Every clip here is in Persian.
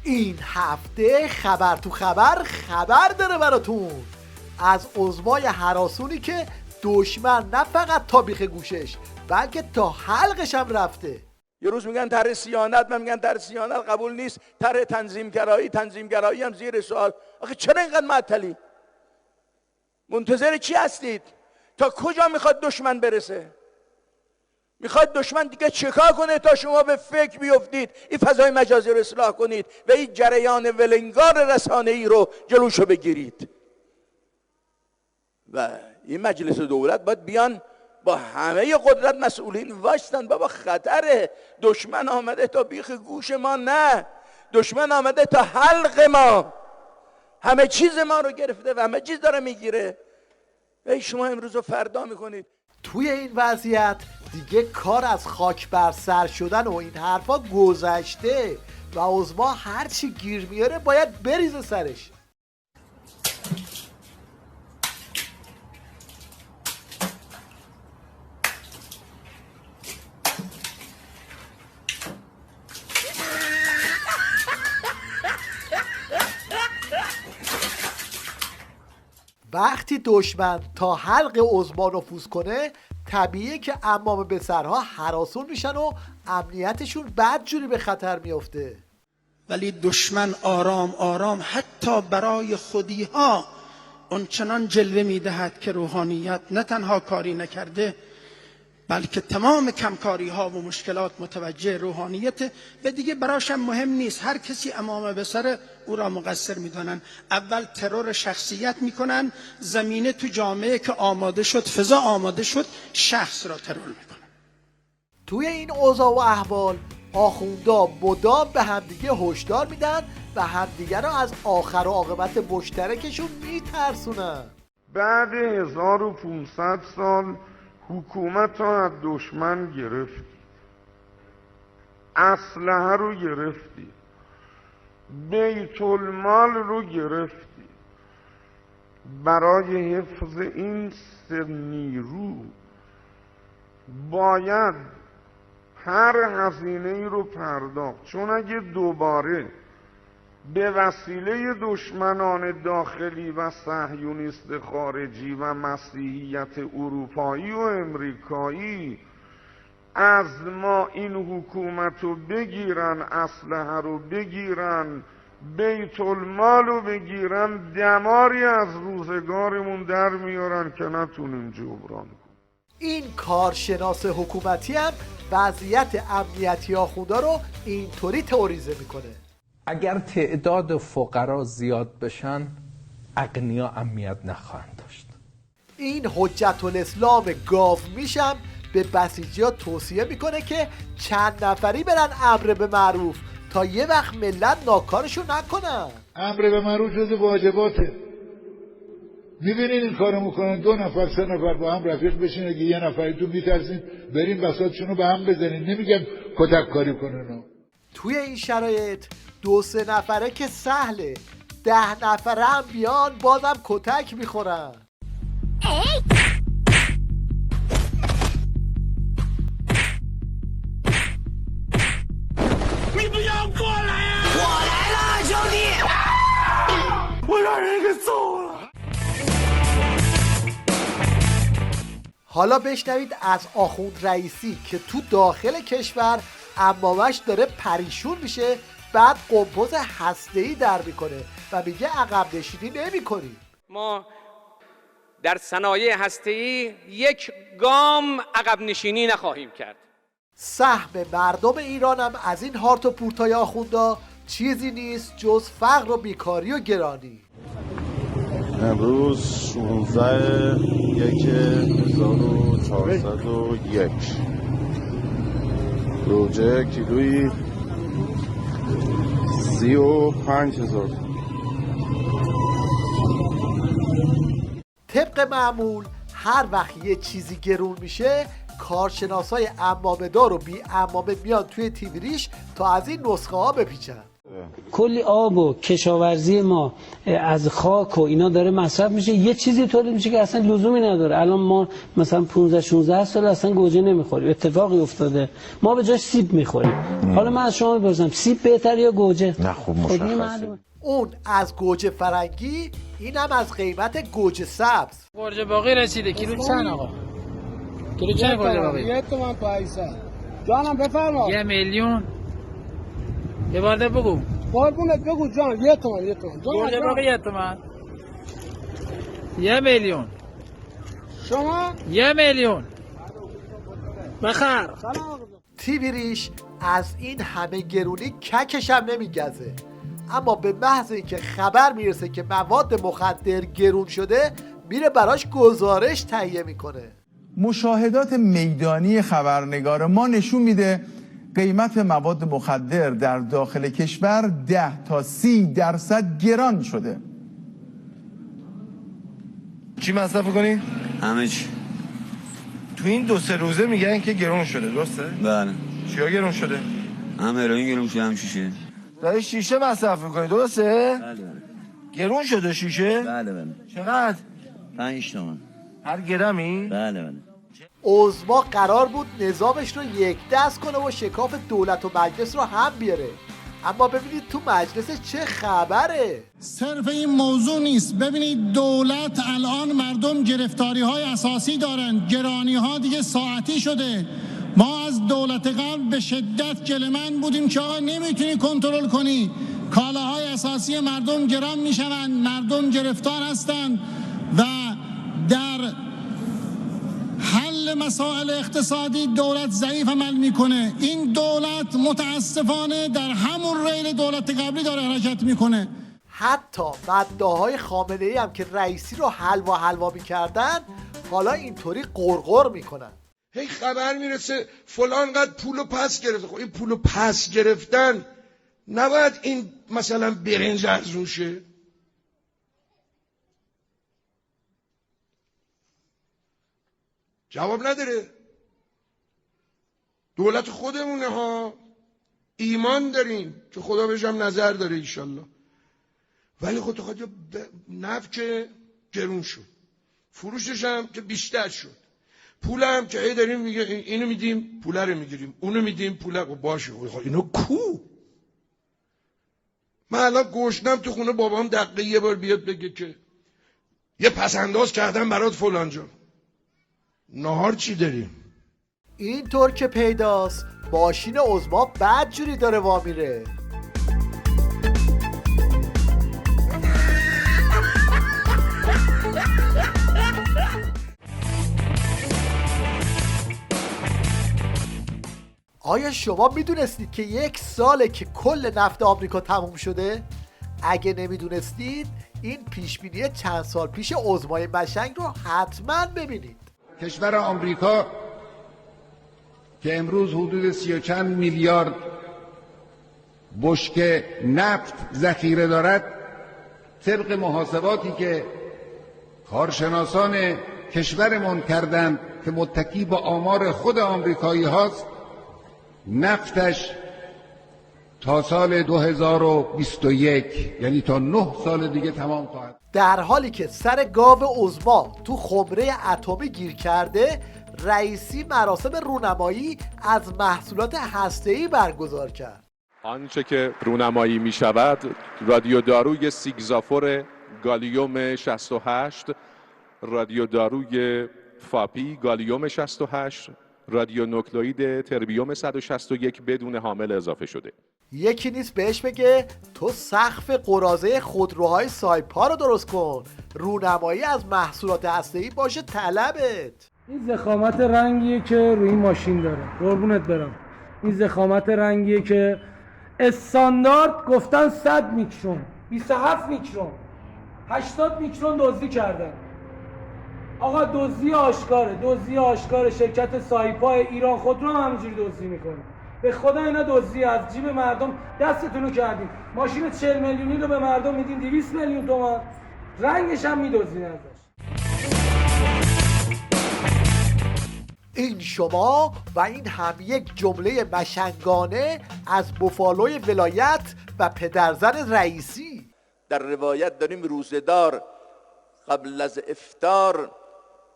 این هفته خبر تو خبر داره براتون از عظمای هراسونی که دشمن نه فقط تا بیخ گوشش بلکه تا حلقش هم رفته. یه روز میگن طرح صیانت، من میگن طرح صیانت قبول نیست، طرح تنظیمگرایی هم زیر سوال. آخه چرا اینقدر معطلی؟ منتظر چی هستید؟ تا کجا میخواد دشمن برسه؟ میخواد دشمن دیگه چیکار کنه تا شما به فکر بیفتید این فضای مجازی رو اصلاح کنید و این جریان ولنگار رسانه‌ای رو جلوشو بگیرید؟ و این مجلس دولت باید بیان با همه قدرت مسئولین وایستن. بابا خطره، دشمن آمده تا بیخ گوش ما، نه، دشمن آمده تا حلق ما، همه چیز ما رو گرفته و همه چیز داره میگیره. ای شما امروز و فردا میکنید. توی این وضعیت دیگه کار از خاک بر سر شدن و این حرفا گذشته و عظما هرچی گیر میاره باید بریزه سرش. وقتی دشمن تا حلق عظما نفوذ کنه طبیعیه که عمامه به سرها هراسون میشن و امنیتشون بدجوری به خطر میفته. ولی دشمن آرام آرام حتی برای خودیها اونچنان جلوه میدهد که روحانیت نه تنها کاری نکرده بلکه تمام کمکاری ها و مشکلات متوجه روحانیت و دیگه براش هم مهم نیست. هر کسی عمامه به سر او را مقصر میدانن. اول ترور شخصیت میکنن، زمینه تو جامعه که آماده شد، فضا آماده شد، شخص را ترور میکنن. توی این اوضاع و احوال آخوندا مدام به همدیگه هشدار میدن و همدیگه را از آخر و عاقبت مشترکشون میترسونن. بعد 1500 سال حکومت را از دشمن گرفتی، اسلحه رو گرفتی، بیت المال رو گرفتی. برای حفظ این سه نیرو باید هر هزینه‌ای رو پرداخت، چون اگه دوباره به وسیله دشمنان داخلی و صهیونیست خارجی و مسیحیت اروپایی و امریکایی از ما این حکومت رو بگیرن، اسلحه رو بگیرن، بیت المال رو بگیرن، دماری از روزگارمون در میارن که نتونیم جبران کنیم. این کارشناس حکومتی هم وضعیت امنیتی آخوندا رو اینطوری تئوریزه میکنه. اگر تعداد فقرا زیاد بشن اغنیا امنیت نخواهند داشت. این حجت الاسلام گاو میشم به بسیجی‌ها توصیه میکنه که چند نفری برن امر به معروف تا یه وقت ملت ناکارشو نکنن. امر به معروف جز واجباته. میبینین این کارو میکنن، 2 نفر 3 نفر با هم رفیق بشین، اگه یه نفریتون میترسین برین بساطشونو به هم بزنین. نمیگم کتک کاری کنن. توی این شرایط 2-3 نفره که سهله، 10 نفره هم بیان بازم کتک میخورن. حالا بشنوید از آخوند رئیسی که تو داخل کشور عمامش داره پریشون میشه، بعد قمپوز هسته‌ای در میکنه و میگه عقب نشینی نمی‌کنی. ما در صنایع هسته‌ای یک گام عقب نشینی نخواهیم کرد. سهم مردم ایران هم از این هارت و پورتای آخوندا چیزی نیست جز فقر و بیکاری و گرانی. امروز 16/1/1401 گوجه کیلویی 35,000. طبق معمول هر وقت یه چیزی گرون میشه کارشناسای عمامه دار و بی عمامه میان توی تیوی ریش تا از این نسخه ها بپیچن. کلی آب و کشاورزی ما از خاک و اینا داره مصرف میشه، یه چیزی تولید میشه که اصلا لزومی نداره. الان ما مثلا 15-16 سال اصلا گوجه نمیخوریم، اتفاقی افتاده ما به جای سیب میخوریم. حالا من از شما بپرسم سیب بهتر یا گوجه؟ نه خب مشخصه. اون از گوجه فرنگی، اینم از قیمت گوجه سبز. گوجه باقی رسیده کیلو چند آقا؟ کیلو چند گوجه باقی؟ 1 تومن تا 800. جانم بفرما. 1 میلیون. یه بار ده بگو. قربونت بگو جان. 1 تومن 1 تومن. گوجه باقی 1 تومن. 1 میلیون. شما 1 میلیون. بخر. تیوی ریش از این همه گرونی ککش هم نمیگزه، اما به محض اینکه خبر میرسه که مواد مخدر گرون شده میره براش گزارش تهیه میکنه. مشاهدات میدانی خبرنگار ما نشون میده قیمت مواد مخدر در داخل کشور 10 تا 30% گران شده. چی مصرف کنی؟ همه چی. تو این 2-3 روزه میگن که گرون شده، درسته؟ بله. چیا گرون شده؟ هم هروئین گرون شده، هم شیشه. داری شیشه مصرف میکنی، درسته؟ بله. گرون شده شیشه؟ بله. چقدر؟ 5 تومن. هر گرمی؟ بله. عظما قرار بود نظامش رو یک دست کنه و شکاف دولت و مجلس رو هم بیاره، اما ببینید تو مجلس چه خبره. صرف این موضوع نیست. ببینید دولت الان مردم گرفتاری های اساسی دارن، گرانی ها دیگه ساعتی شده. ما از دولت قبل به شدت گله‌مند بودیم که آقا نمیتونی کنترل کنی، کالاهای اساسی مردم گران میشن، مردم گرفتار هستند و در حل مسائل اقتصادی دولت ضعیف عمل میکنه. این دولت متاسفانه در همون ریل دولت قبلی داره حرکت میکنه. حتی مداهای خامنه‌ای هم که رئیسی رو حلوا میکردن حالا اینطوری قرقر میکنن. هی خبر میرسه فلان قد پولو پس گرفته. خب این پولو پس گرفتن نباید این مثلا برنج ارزون شه؟ جواب نداره. دولت خودمونه ها، ایمان داریم که خدا بهش هم نظر داره ایشالله، ولی خود نفت که گرون شد، فروشش هم که بیشتر شد، پول هم که ای داریم میگه اینو میدیم پوله رو میگیریم، اونو میدیم پوله رو. باشه اینو کو؟ من الان گوشتم تو خونه بابام دقیقه یه بار بیاد بگه که یه پسنداز کردم برات فلان جا، نهار چی داریم؟ اینطور که پیداست ماشین عظما بدجوری داره وامیره. آیا شما میدونستید که 1 ساله که کل نفت آمریکا تموم شده؟ اگه نمیدونستید این پیشبینی چند سال پیش عظمای مشنگ رو حتما ببینید. کشور آمریکا که امروز حدود 30 و چند میلیارد بشکه نفت ذخیره دارد، طبق محاسباتی که کارشناسان کشورمون کردند که متکی به آمار خود آمریکایی هاست، نفتش تا سال 2021 یعنی تا 9 سال دیگه تمام خواهد. در حالی که سر گاو عظما تو خمره اتمی گیر کرده، رئیسی مراسم رونمایی از محصولات هسته‌ای برگزار کرد. آنچه که رونمایی می شود رادیو داروی سیگزافور گالیوم 68، رادیو داروی فاپی گالیوم 68، رادیو نوکلئید تربیوم 161 بدون حامل اضافه شده. یکی نیست بهش بگه تو سقف قراضه خودروهای سایپا رو درست کن، رونمایی از محصولات هسته‌ای باشه طلبت. این ضخامت رنگیه که روی این ماشین داره، قربونت برم. این ضخامت رنگیه که استاندارد گفتن 100 میکرون، 27 میکرون، 80 میکرون دزدی کردن. آقا دزدی آشکاره. شرکت سایپا ایران خودرو هم همینجوری دزدی میکنه. به خدا اینا دزدی از جیب مردم دستتون رو کردین. ماشین 40 میلیونی رو به مردم میدین 200 میلیون تومان، رنگش هم میدزدین ازش. این شما و این هم یک جمله مشنگانه از بوفالوی ولایت و پدرزن رئیسی. در روایت داریم روزه‌دار قبل از افطار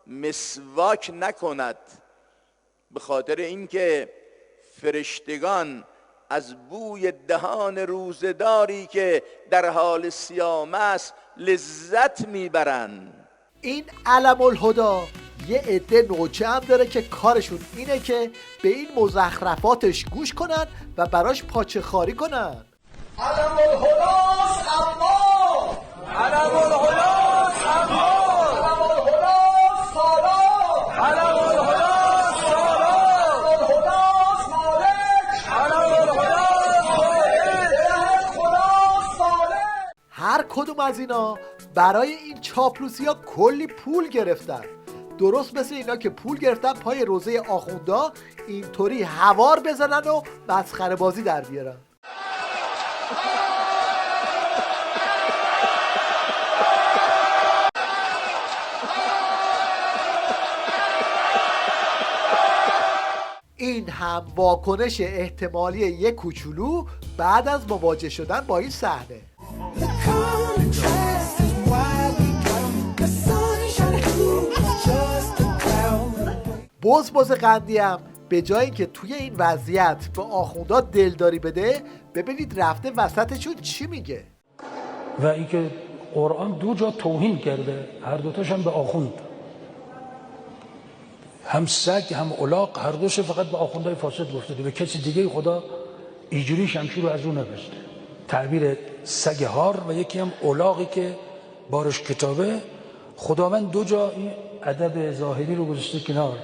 مسواک نکند، به خاطر اینکه فرشتگان از بوی دهان روزه‌داری که در حال صیام است لذت میبرند. این علم الهدا یه عده نوچه هم داره که کارشون اینه که به این مزخرفاتش گوش کنن و براش پاچه خاری کنن. علم الهداست اما، علم الهداست اما، علم الهداست سالا، علم الهداست سالا، علم الهداست مالک، علم الهداست مالک، خداست صالح. هر کدوم از اینا برای این چاپلوسی ها کلی پول گرفتن، درست مثل اینا که پول گرفتن پای روزه آخوندا اینطوری هوار بزنن و مسخره بازی در بیارن. این هم واکنش احتمالی یک کوچولو بعد از مواجه شدن با این صحنه. بز قندی هم به جای اینکه توی این وضعیت به آخوندا دلداری بده، ببینید رفته وسطشون چی میگه. و اینکه قرآن 2 جا توهین کرده، هر دوتاش هم به آخوند، هم سگ هم الاغ، هر دوش فقط به آخوندهای فاسد گفته، به کسی دیگه خدا اینجوری شمشیر رو از اون نبسته. تعبیر سگ هار و یکی هم الاغی که بارش کتابه، خداوند 2 جا این ادب ظاهری رو گذاشته کنار.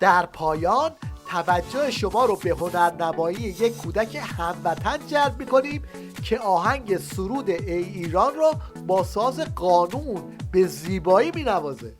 در پایان توجه شما رو به هنرنمایی یک کودک هموطن جلب می‌کنیم که آهنگ سرود ای ایران رو با ساز قانون به زیبایی می‌نوازه.